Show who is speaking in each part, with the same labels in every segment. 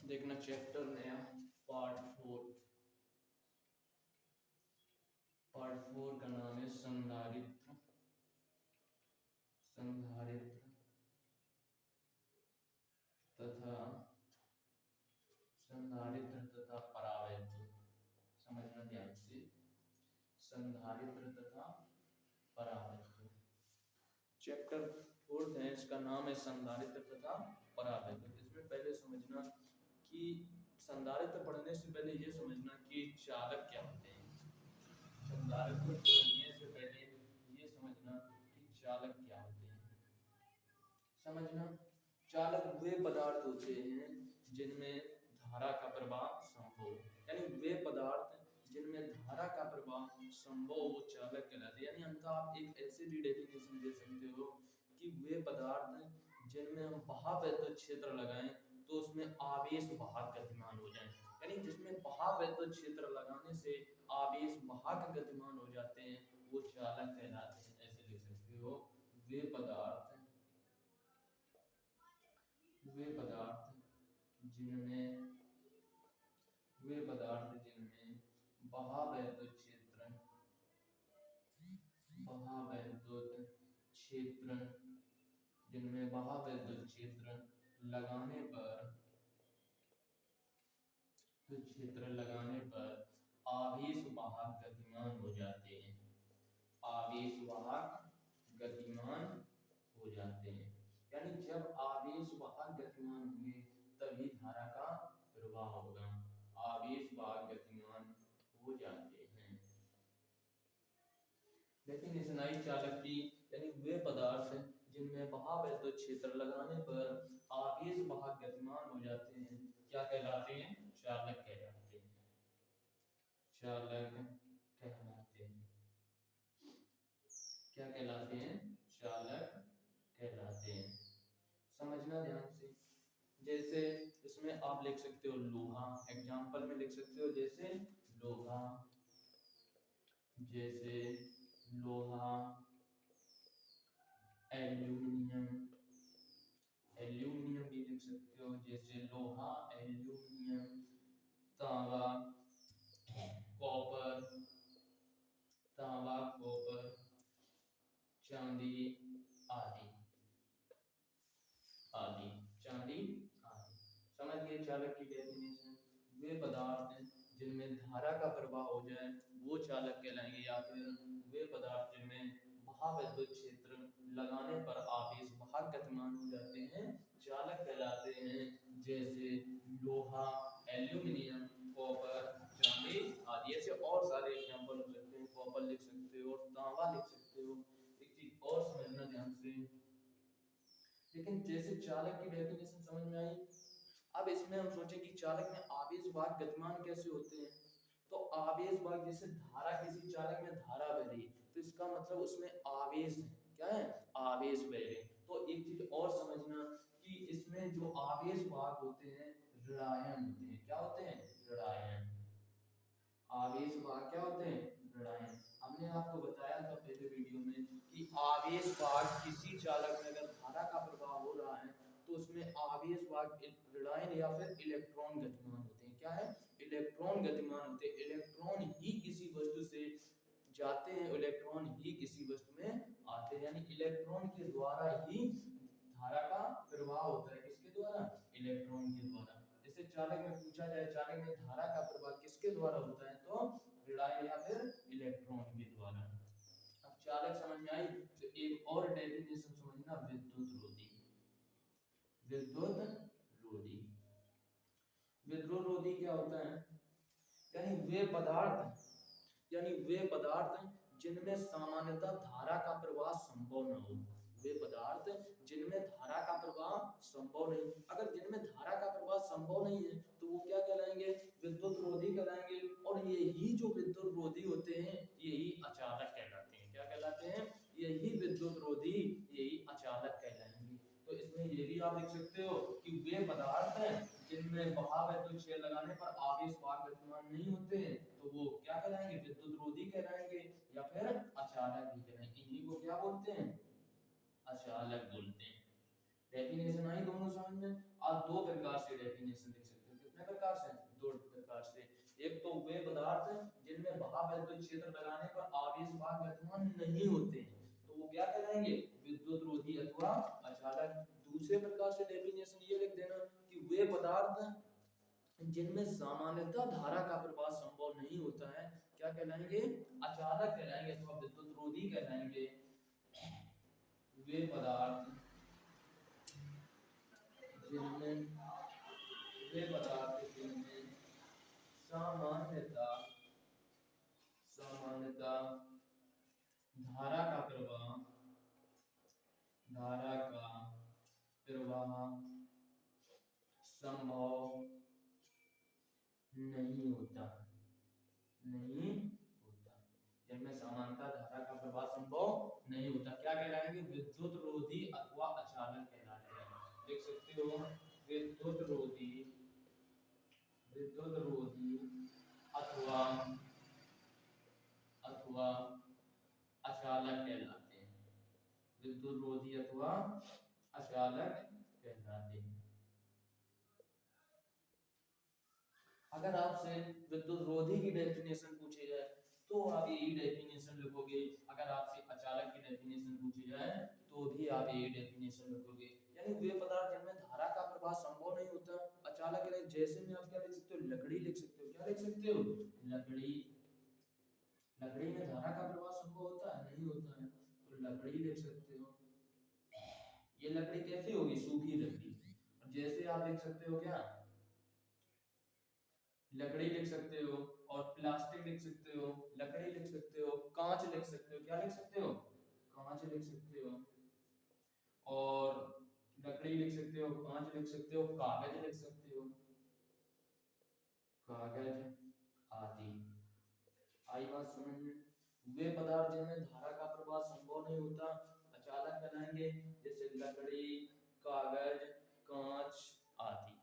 Speaker 1: देखना चैप्टर नया पार्ट 4 का नाम है संधारित्र तथा परावैद्य। समझना ध्यान से, संधारित्र तथा परावैद्य। चैप्टर 4 है, इसका नाम है संधारित्र तथा परावैद्य। इसमें पहले समझना कि संधारित्र पढ़ने से पहले ये समझना कि चालक क्या होते हैं। संधारित्र समझने से पहले ये समझना कि चालक क्या होते हैं। समझना, चालक वे पदार्थ होते हैं जिनमें धारा का प्रवाह संभव, यानी वे पदार्थ जिनमें धारा का प्रवाह संभव वो चालक कहलाते हैं। यानी अंततः आप एक ऐसे भी डेफिनेशन दे सकते हो कि वे पदार्थ जिनमें हम बहावैद्युत क्षेत्र लगाएं तो उसमें आवेश वाहक गतिमान हो जाए, यानी जिसमें बहावैद्युत क्षेत्र लगाने से आवेश वाहक गतिमान हो जाते हैं वो चालक कहलाते हैं। ऐसे लिख सकते हो, वे पदार्थ जिनमें बहावैद्युत क्षेत्र लगाने पर आवेश वाहक गतिमान हो जाते हैं। यानी जब आवेश वाहक गतिमान होंगे तभी धारा का प्रवाह होगा। आवेश वाहक गतिमान हो जाते हैं। लेकिन इस नई चालक की, यानी वे पदार्थ जिनमें बहावैद्युत क्षेत्र लगाने पर आवेश वाहक गतिमान हो जाते हैं क्या कहलाते हैं? चालक कहलाते हैं। क्या कहलाते हैं? चालक कहलाते हैं। समझना ध्यान से, जैसे इसमें आप लिख सकते हो लोहा, एग्जाम्पल में लिख सकते हो जैसे लोहा, एल्यूमिनियम भी लिख सकते हो, जैसे लोहा, एल्यूमिनियम, तांबा, कॉपर, चांदी आदि। समझ गए चालक की डेफिनेशन? वे पदार्थ जिनमें धारा का प्रवाह हो जाए वो चालक कहलाएंगे, या फिर वे पदार्थ जिनमें बहावैद्युत क्षेत्र लगाने पर आवेश वाहक गतिमान हो जाते हैं चालक कहलाते हैं। जैसे लोहा, एल्यूमिनियम, कॉपर, चांदी आदि। ऐसे और सारे एग्जांपल हो सकते हैं। कॉपर लिख सकते हो, तांबा लिख सकते हो। एक चीज और समझना ध्यान से, लेकिन जैसे चालक की डेफिनेशन समझ में आई, अब इसमें हम सोचें कि चालक में आवेश वाहक गतिमान कैसे होते हैं। तो आवेश वाहक, जैसे धारा, किसी चालक में धारा बह रही तो इसका मतलब उसमें आवेश है। क्या है? आवेश बह रहे। तो एक चीज और समझना कि इसमें जो आवेश वाहक होते हैं ऋणायन होते हैं। क्या होते हैं? ऋणायन। आवेश वाहक क्या होते हैं? ऋणायन। हमने आपको बताया था पहले वीडियो में कि आवेश वाहक किसी चालक में अगर धारा का प्रवाह हो रहा है तो उसमें आवेश वाहक ऋणायन या फिर इलेक्ट्रॉन गतिमान होते हैं। क्या है? इलेक्ट्रॉन गतिमान होते हैं। इलेक्ट्रॉन ही किसी वस्तु से जाते हैं, इलेक्ट्रॉन ही किसी वस्तु में आते हैं, यानी इलेक्ट्रॉन के द्वारा ही धारा का प्रवाह होता है। किसके द्वारा? इलेक्ट्रॉन के द्वारा। जैसे चालक में पूछा जाए चालक में धारा का प्रवाह किसके द्वारा होता है, तो ऋणायन या फिर इलेक्ट्रॉन के द्वारा। अब चालक समझ में आई, तो एक और डेफिनेशन समझना, विद्युत रोधी। विद्युत रोधी क्या होता है? यानी वे पदार्थ जिनमें सामान्यतः धारा का प्रवाह संभव न हो। वे पदार्थ जिनमें धारा का प्रवाह संभव नहीं, अगर जिनमें धारा का प्रवाह संभव नहीं है तो वो क्या कहलाएंगे? विद्युत रोधी कहलाएंगे। और यही जो विद्युत रोधी होते हैं यही अचालक कहलाते हैं। क्या कहलाते हैं? यही विद्युत रोधी, यही अचालक कहलाएंगे। तो इसमें ये भी आप लिख सकते हो कि वे पदार्थ हैं जिनमें बहावैद्युत क्षेत्र लगाने पर आवेश वाहक गतिमान नहीं होते हैं तो वो क्या कहलाएंगे? विद्युत रोधी कहलाएंगे या फिर अचालक भी कहलाएंगे। इन्हीं को क्या बोलते हैं? अचालक बोलते हैं। डेफिनेशन आई दोनों समझ में? आप दो प्रकार से डेफिनेशन लिख सकते हो। कितने प्रकार से? दो प्रकार से। एक तो वे पदार्थ जिनमें महाविद्युत क्षेत्र लगाने पर आवेशवाहक गतिमान नहीं होते हैं, तो वो क्या कहलाएंगे? विद्युत रोधी अथवा अचालक। दूसरे प्रकार से डेफिनेशन ये लिख देना कि वे पदार्थ जिनमें सामान्यतः धारा का प्रवाह संभव नहीं होता है, क्या कहलाएंगे? अचालक कहलाएंगे अथवा विद्युत रोधी कहलाएंगे। वे पदार्थ जिनमें वे पदार्थ जिनमें सामान्यतः सामान्यतः धारा का प्रवाह संभव नहीं होता जिनमें सामान्यतः धारा का प्रवाह संभव नहीं होता, क्या कहलाएंगे? विद्युत रोधी अथवा अचालक कहलाते हैं। देख सकते हो, विद्युत रोधी अथवा अचालक कहलाते हैं। विद्युत रोधी अथवा अचालक कहलाते हैं। अगर आपसे विद्युत रोधी की डेफिनेशन पूछी जाए तो आप यही डेफिनेशन लिखोगे। अगर आपसे अचालक की डेफिनेशन पूछी जाए तो भी आप यही डेफिनेशन लिखोगे। यानी वे पदार्थ जिनमें धारा का प्रवाह संभव नहीं होता, अचालक के लिए जैसे में आप क्या लिख सकते हो? लकड़ी लिख सकते हो। क्या लिख सकते हो? लकड़ी में धारा का प्रवाह संभव होता है? नहीं होता है, तो लकड़ी लिख सकते हो। ये लकड़ी कैसी होगी? सूखी लकड़ी। जैसे आप लिख सकते हो क्या? लकड़ी लिख सकते हो, और प्लास्टिक लिख सकते हो, लकड़ी लिख सकते हो, कांच लिख सकते हो। क्या लिख सकते हो? कांच लिख सकते हो। और लकड़ी लिख सकते हो, कांच लिख सकते हो, कागज लिख सकते हो, कागज आदि। आई बात समझ में? वे पदार्थ जिनमें धारा का प्रवाह संभव नहीं होता, अचालक कहलाएंगे, जैसे लकड़ी, कागज, कांच आदि।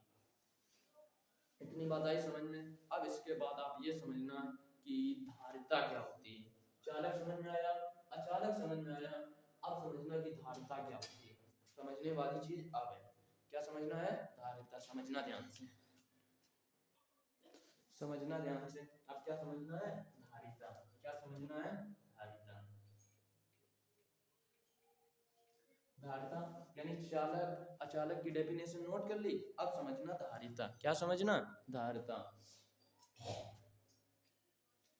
Speaker 1: इतनी बात आई समझ में? अब इसके बाद आप ये समझना कि धारिता क्या होती है। चालक समझ में आया, अचालक समझ में आया, अब समझना कि धारिता क्या होती है। समझने वाली चीज अब है, क्या समझना है? धारिता। समझना ध्यान से, समझना ध्यान से। अब क्या समझना है? धारिता। क्या समझना है? धारिता। धारिता यानी चालक अचालक की डेफिनेशन नोट कर ली। अब समझना धारिता। क्या समझना? धारिता।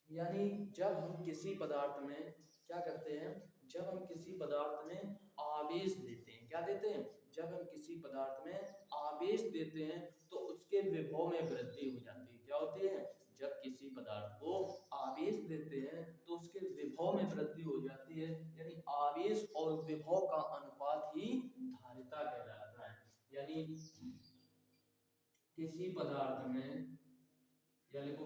Speaker 1: यानी जब हम किसी पदार्थ में क्या करते हैं? जब हम किसी पदार्थ में आवेश देते हैं, क्या देते हैं? जब हम किसी पदार्थ में आवेश देते हैं तो उसके विभव में वृद्धि हो जाती है। क्या होती है? जब किसी पदार्थ को आवेश देते हैं तो उसके विभव में वृद्धि हो जाती है। यानी आवेश और विभव का अनुपात ही धारिता कहलाता है। यानी किसी पदार्थ में, या लिखो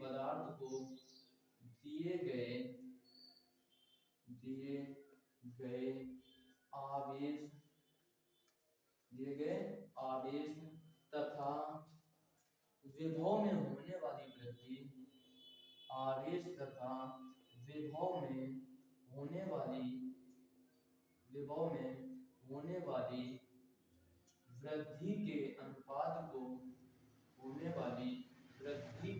Speaker 1: पदार्थ को दिए गए आवेश तथा विभव में होने वाली वृद्धि, आवेश तथा विभव में होने वाली वृद्धि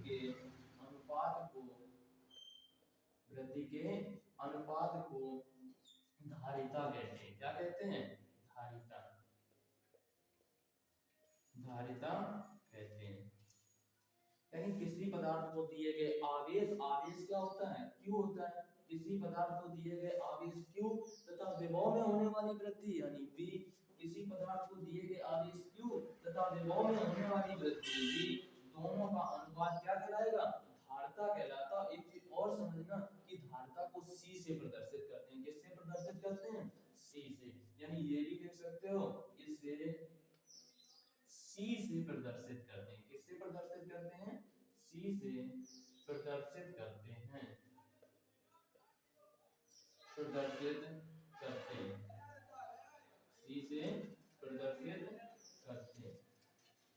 Speaker 1: के अनुपात को धारिता कहते हैं। क्या कहते हैं? धारिता कहते हैं। यानी किसी पदार्थ को दिए गए आवेश क्या होता है? Q होता है। किसी पदार्थ को दिए गए आवेश Q तथा विभव में होने वाली वृद्धि यानी V, किसी पदार्थ को दिए गए आवेश Q तथा विभव में होने वाली वृद्धि V, दोनों का अनुपात क्या कहलाएगा? धारिता कहलाता। एक चीज और समझना कि धारिता को C से प्रदर्शित करते हैं। किससे प्रदर्शित करते हैं? C से। यानी ये भी लिख सकते हो, इसे C से प्रदर्शित करते हैं। किससे प्रदर्शित करते हैं? C से प्रदर्शित करते हैं। C से प्रदर्शित करते हैं।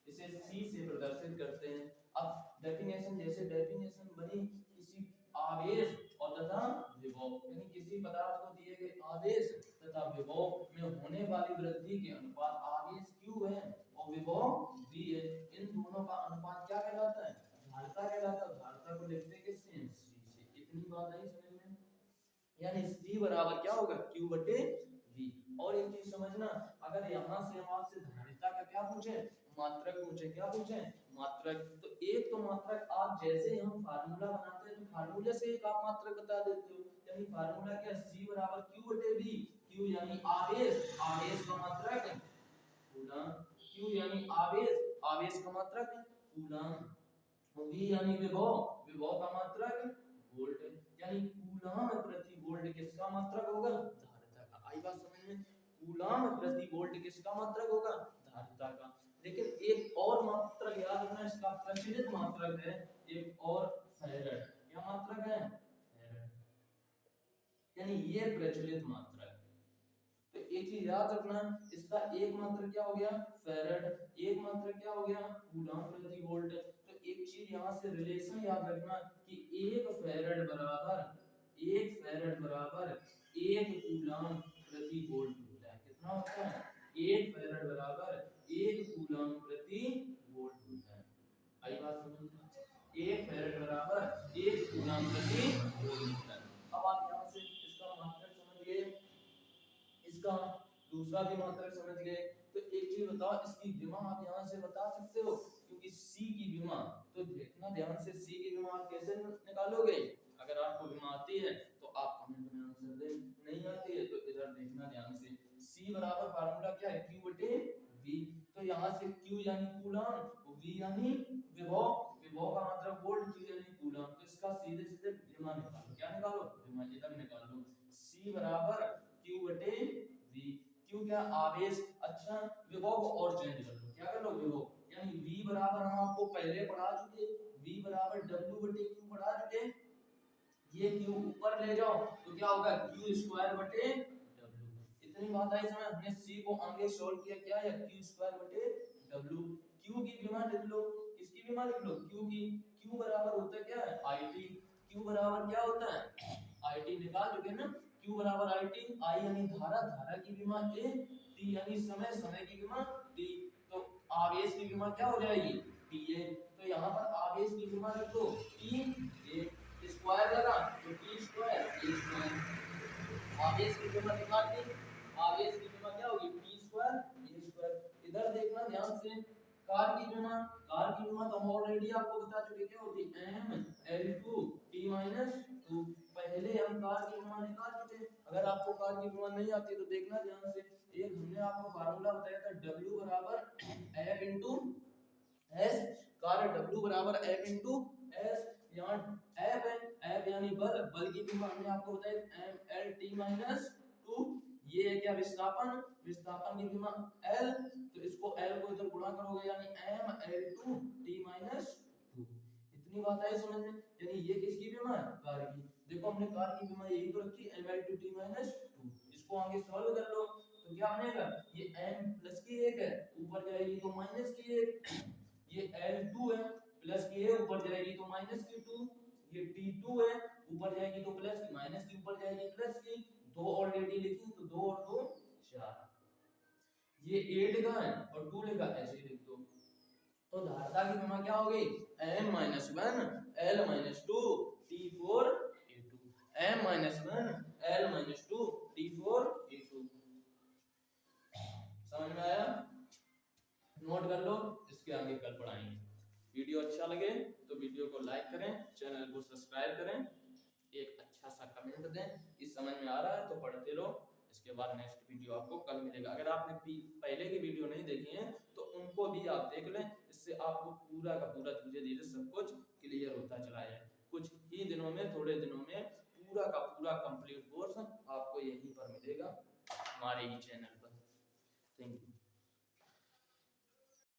Speaker 1: इसे C से प्रदर्शित करते हैं। अब डेफिनेशन, जैसे डेफिनेशन बनी किसी आवेश और तथा विभव विभव, यानी किसी पदार्थ को दिए गए आवेश तथा विभव में होने वाली वृद्धि के अनुपात आवेश Q है और विभव V है, इन दोनों का अनुपात क्या कहलाता है? धारिता कहलाता है। धारिता को लिखते किससे हैं? C से। इतनी बात आई समझ में? यानी C बराबर क्या होगा? Q बटे V। और एक चीज समझना, अगर यहाँ से हम आपसे धारिता का क्या पूछे? मात्रक पूछे। क्या पूछे? मात्रक। तो एक तो मात्रक आप जैसे ही हम फार्मूला बनाते हैं तो फार्मूले से एक आप मात्रक बता देते हो, यानी फार्मूला क्या? C बराबर Q बटे V। Q यानी आवेश, आवेश का मात्रक कूलम। Q यानी आवेश, आवेश का मात्रक कूलम। V यानी विभव, विभव का मात्रक वोल्ट। यानी कूलम प्रति वोल्ट किसका मात्रक होगा? धारिता का। आई बात समझ में? कूलम प्रति वोल्ट किसका मात्रक होगा? धारिता का। लेकिन एक और मात्रक याद रखना, इसका प्रचलित मात्रक है एक और, फैराड। क्या मात्रक है? फैराड। यानी ये प्रचलित मात्रक। तो एक चीज याद रखना, इसका एक मात्रक क्या हो गया? फैराड। एक मात्रक क्या हो गया? कूलम प्रति वोल्ट। तो एक चीज यहाँ से रिलेशन याद रखना कि एक फैराड बराबर 1 कूलम प्रति वोल्ट होता है। कितना होता है? 1 फैराड बराबर 1 कूलम प्रति वोल्ट होता है। आई बात समझ में? 1 फैराड बराबर 1 कूलम प्रति वोल्ट होता है। अब आप यहाँ से इसका मात्रक समझ गए, इसका दूसरा भी मात्रक समझ गए। तो एक चीज बताओ, इसकी विमा आप यहाँ से बता सकते हो? क्योंकि C की विमा, तो देखना ध्यान से, C की विमा आप कैसे निकालोगे? अगर आपको विमा आती है तो आप कमेंट में आंसर दें, नहीं आती है तो इधर देखना ध्यान से। C बराबर फार्मूला क्या है? Q बटे V। तो यहाँ से Q यानी कूलम, V यानी विभव, विभव का मतलब वोल्ट, Q यानी कूलम। तो इसका सीधे सीधे विमा निकालो। क्या निकालो? विमा। इधर निकाल लो। C बराबर Q बटे V। Q क्या? आवेश। अच्छा, विभव को और चेंज कर लो। क्या कर लो? विभव। यानी V बराबर हम आपको पहले पढ़ा चुके, V बराबर W बटे Q पढ़ा चुके। ये Q ऊपर ले जाओ तो क्या होगा? Q स्क्वायर बटे W। इतनी बात आई समझ? हमने C को आगे सॉल्व किया, क्या है? Q स्क्वायर बटे W। Q की विमा लिख लो। किसकी विमा लिख लो? Q की। Q बराबर होता है क्या है? IT। Q बराबर क्या होता है? IT। निकाल चुके ना? Q बराबर IT। I यानी धारा, धारा की विमा A। T यानी समय, समय की विमा T। तो आवेश की विमा क्या हो जाएगी? TA। तो यहाँ पर आवेश की विमा रख दो TA। स्क्वायर लगा तो T स्क्वायर A स्क्वायर। आवेश की विमा निकाल ली, आवेश की विमा क्या होगी? T square A square. इधर देखना ध्यान से, कार की विमा, कार की विमा तो हम ऑलरेडी आपको बता चुके, क्या होती है? ML2 T-2। पहले हम कार की विमा निकाल चुके। अगर आपको कार की विमा नहीं आती तो देखना ध्यान से, एक हमने आपको फार्मूला बताया था, W बराबर F into S। Car W बराबर F इंटू S। यहाँ F है, F यानी बल, बल की विमा हमने आपको बताया MLT-2। ये है क्या? विस्थापन, विस्थापन की विमा L। तो इसको L को इधर गुणा करोगे यानी ML2T-2। इतनी बात है समझ में? यानी ये किसकी विमा है? कार की। देखो हमने कार की विमा यही तो रखी, ML2T-2। इसको आगे सॉल्व कर लो तो क्या बनेगा? ये m प्लस की 1 है, ऊपर जाएगी तो माइनस की 1। ये L2 है, प्लस की है, ऊपर जाएगी तो माइनस की 2। ये T2 है, ऊपर जाएगी तो प्लस की, माइनस की ऊपर जाएगी प्लस की। दो ऑलरेडी लिखी तो 2 और 2 4। ये 8 लिखा है और 2 लिखा, ऐसे ही लिख दो। तो धारिता की विमा क्या हो गई? M-1 L-2 T4 A2। M-1 L-2 T4 A2। समझ में आया? नोट कर लो, इसके आगे कल पढ़ाएंगे। वीडियो अच्छा लगे तो वीडियो को लाइक करें, चैनल को सब्सक्राइब करें, एक अच्छा सा कमेंट दें कि समझ में आ रहा है तो पढ़ते रहो। इसके बाद नेक्स्ट वीडियो आपको कल मिलेगा। अगर आपने पहले की वीडियो नहीं देखी है तो उनको भी आप देख लें, इससे आपको पूरा का पूरा धीरे धीरे सब कुछ क्लियर होता चला जाए। कुछ ही दिनों में, थोड़े दिनों में पूरा का पूरा कंप्लीट कोर्स आपको यहीं पर मिलेगा, हमारे ही चैनल पर। Thank you.